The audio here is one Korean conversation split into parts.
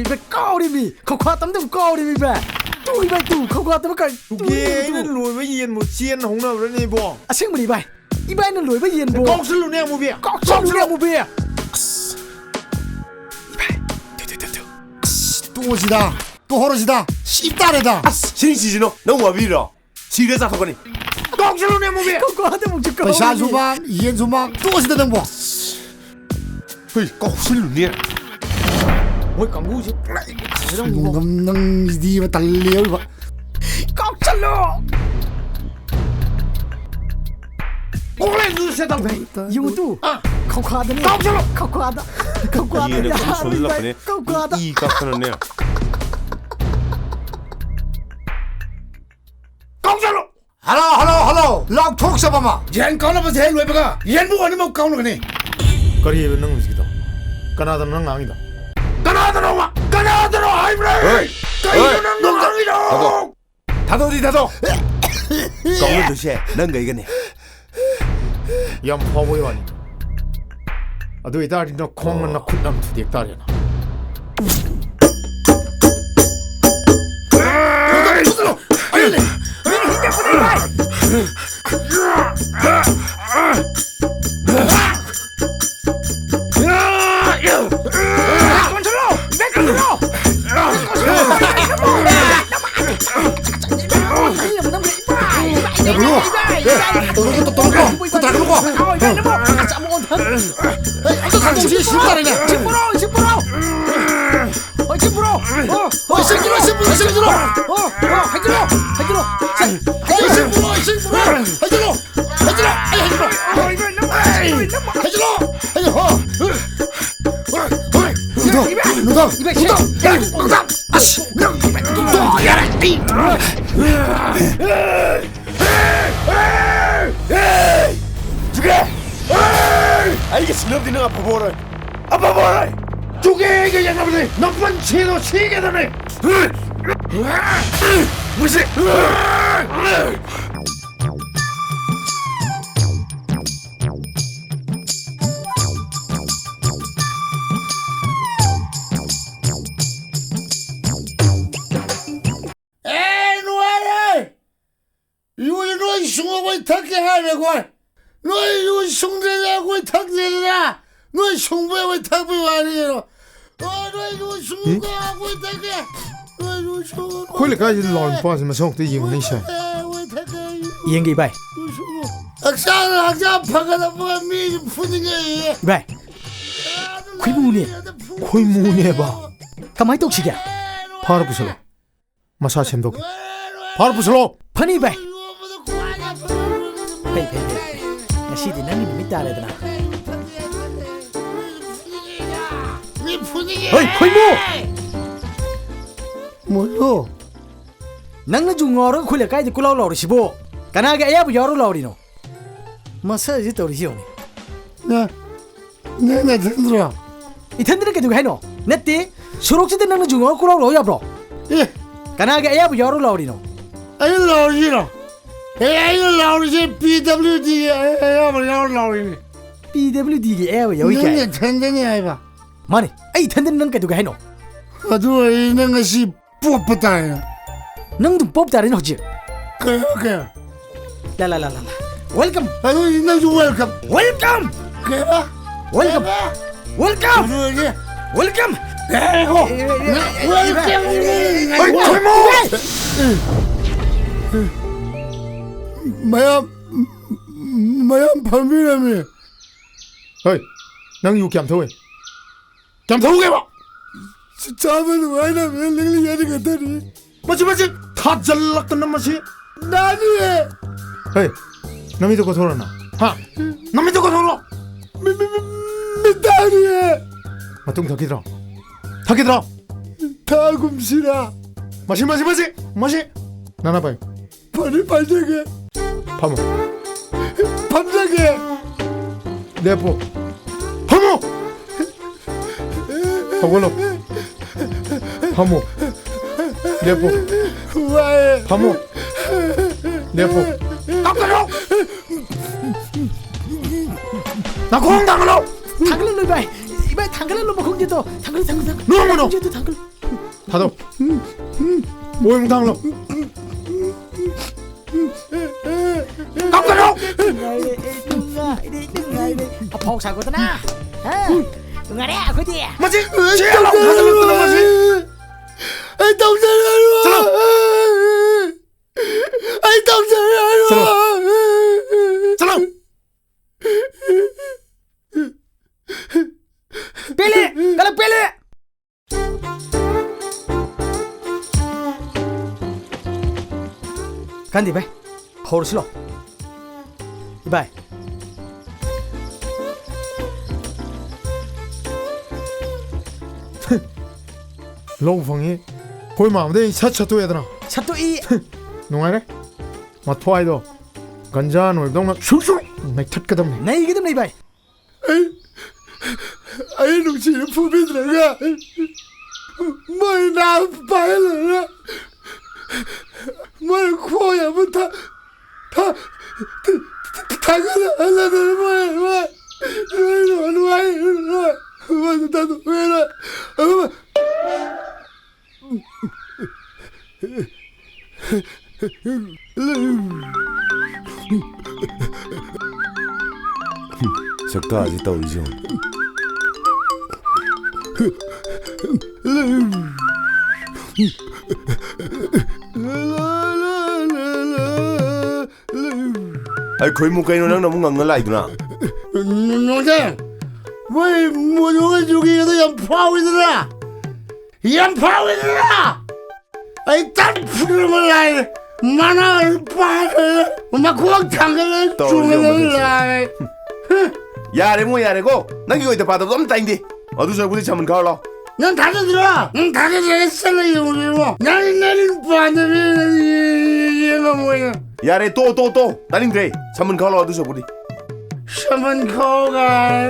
ไปก้าวดิมีเขาคว้าตั้มตั้มก้าวดิมีแบบตู้ไปตู้เขาคว้าตั้มกันตู้ เย่นั่นรวยไปเย็นหมดเชียนของเราแล้วนี่บ่ อ่ะเชิงมาดิไปอีใบนั่นรวยไปเย็นบ่ กองสลุเนี่ยมูเบีย กองสลุเนี่ยมูเบียอีใบ또 오지다 또 허러지다 씹다래다 신시지노 너무 와비라 지뢰자 서거니 กองสลุเนี่ยมูเบีย เขาคว้าตั้มจะก้าว 샤수방 이엔수방 또 오지다 등보 헐 꺽슬루네 โอ้ยกังกูสิ 용감능 이디와 달려요 กองสลุ โอ้ยดูเสียตังค์ ยูตู้เขาคว้าตั้มกองสลุเขาคว้าตั้มเขาคว้าตั้ม 얘네 좀 졸라 크네 เขาคว้าตั้ม 이 깎아놨네 กองสลุ 할로 락톡 샤바마 เย็นก่อนแล้วมาเทรวยไปก็เย็นบุกอันนี้มันเก่าหรือไง 거리에 있는 음식이다. 까나다는 낭이다. 까나다는 와! 까나다는 아이브레! 까이는 낭이다! 다도디 다도 꺽는 도시에 넌가 이거네 얌 파보이 와니. 아도 이다리 너 콩은 나 쿨남 투디 다리나. 야 불러 또 또 다그러고 아까 강동시 씹다래냐 10%알겠어 너희들 너가 봐보라 아봐보라 두개에게 양아버지 너만 치도 치게다네. 무시. 에이 노아래 이거 너 숭어보이 탁게 하려고 너 이거 숭대자고 탁대라 너 숭배고 탁배 와리로 너 이거 숭가고 탁게 너 이거 숭 콜리까지 나온 빠지면 성도 이용는 시. ยิงกี่ใบ 악사 파가다 뭐가 미 푸는 게 ใบคุยมูเนี่ย 거의 뭐네 봐. ทำไมตกชิกอ่ะ 바로 부서라. 마사 쳔도. 바로 부서라. พันนี่ใบเฮ้ยอย่าชี้ดินั่นนี่ไม่ได้เลยนะ 미 푸는 게 เฮ้ยคุยมู 뭘로 นั่งนั่งจูงอร์คุยเลยใกล้จะกูเล่าหล่อหรือชิโบกันนะแกเอ้ยบุยอร์หล่อดิโนมาเซ่จิตตัวดิชิโอนี่ 내 들어 อีท่านนี่แกดูให้โนเน็ตตี้สุรกจิตนั่งนั่งจูงอร์กูเล่าหล่อยับหรอ 예 กันนะแกเอ้ยบุยอร์หล่อดิโน 아이 나오지라 에이 나오지 BWD 에이 나오지 PWD แกเอ้ยยังไง 너네 텐데니 아이바 มานี่ไอ้ท่านนี่นั่งแกดูให้โน 아도 있는 것이 뽑았다 นั่งดูป๊อปแต่เรื่องหัวจิ 그래 ลาลาลาลา welcome 아도 있는 중 웰컴 welcome 그래 welcome welcome 누구지 welcome 에고 웰컴 어이 탈모. 마야 밤이라며. 어이 낭 유기 암터we. 암터we 봐. 잠은 왜 나면 링링 야리 같다니 맞지 다 잘났던 놈마시. 나니에 어이 남이 듣고 돌아나. 하. 남이 듣고 돌아. 미다니에 마뚱 덕이들아. 덕이들아. 다금시라 마시. 나나 봐요. 발이 발되게 파모. 밤되게 내포. 파모. 파골로. 파모. 내포. 와에 파모. 내포. 깎아요. 나 공당으로. ทักเรื่องเลยไปอีใบ 당근을 넘어 공제도 당근 너무 너. 공제도 당근 다도 모형 당로 깜짝이야 아폭 사고드나 응아래 그디 맞지? 제가 가슴을 뜯는 거지 아이 동생아 아이 동생아 사람 pilih kalau pilih ganti bay harus lo bay 로우펑이 거의 마음대 차차도 해야 되나 satu i 농아래 마토아이도 간자 놀동나 슉슉 맥 탓거든 naik gitu nih bay 아이 놈치는 부비들아 뭘나 봐라 뭘 코야 뭐다 그래 하나들 뭐야 나도 왜라 적도 아직 떠오르죠. 아이 거의 못 가는 랑 너무 강걸 아이구나. 농장 왜 모종을 죽이기도 연파오이더라 연파오이더라 아이 딴 푸르면 라이 만화를 빠를 엄마 구멍 당근을 주면을 라이 야래 뭐 야래고 나 이거 이따 받아도 너무 따인데 어두 저분이 잠은 가올라. 난 다져들어 응 다져들어 썰러 이거 나는 반대로 얘가 뭐야 야래 또 나님 그래 잠은 가올라 어두 저분이. 샤먼 코가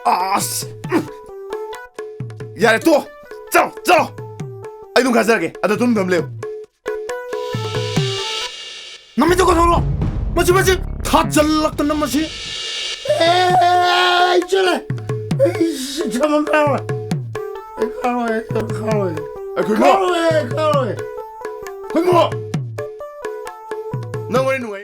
아씨 야래 또 쩔 아이 놈 가자게 아나 돈 넘래요. 남이 저거 놀러 맞지 다 잘락던 남맛이 에이 저래 에이씨 샤먼 가로에 아 그거 가로에 그거 나 원래 누가